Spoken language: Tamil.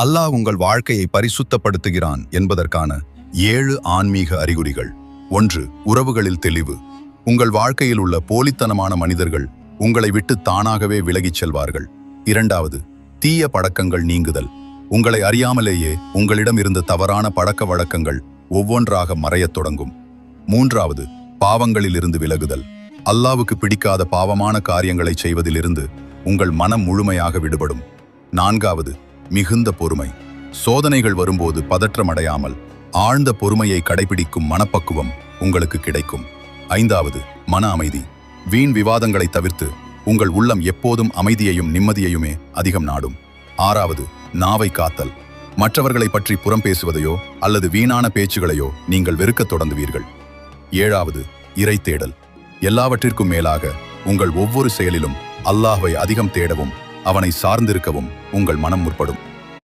அல்லாஹ் உங்கள் வாழ்க்கையை பரிசுத்தப்படுத்துகிறான் என்பதற்கான 7 ஆன்மீக அறிகுறிகள். 1. உறவுகளில் தெளிவு. உங்கள் வாழ்க்கையில் உள்ள போலித்தனமான மனிதர்கள் உங்களை விட்டு தானாகவே விலகிச் செல்வார்கள். 2. தீய பழக்கங்கள் நீங்குதல். உங்களை அறியாமலேயே உங்களிடம் இருந்த தவறான பழக்க வழக்கங்கள் ஒவ்வொன்றாக மறையத் தொடங்கும். 3. பாவங்களிலிருந்து விலகுதல். அல்லாஹ்வுக்கு பிடிக்காத பாவமான காரியங்களை செய்வதிலிருந்து உங்கள் மனம் முழுமையாக விடுபடும். 4. மிகுந்த பொறுமை. சோதனைகள் வரும்போது பதற்றமடையாமல் ஆழ்ந்த பொறுமையை கடைபிடிக்கும் மனப்பக்குவம் உங்களுக்கு கிடைக்கும். 5. மன அமைதி. வீண் விவாதங்களை தவிர்த்து உங்கள் உள்ளம் எப்போதும் அமைதியையும் நிம்மதியையுமே அதிகம் நாடும். 6. நாவை காத்தல். மற்றவர்களை பற்றி புறம் பேசுவதையோ அல்லது வீணான பேச்சுகளையோ நீங்கள் வெறுக்கத் தொடங்குவீர்கள். 7. இறை தேடல். எல்லாவற்றிற்கும் மேலாக உங்கள் ஒவ்வொரு செயலிலும் அல்லாஹ்வை அதிகம் தேடவும் அவனை சார்ந்திருக்கவும் உங்கள் மனம் முற்படும்.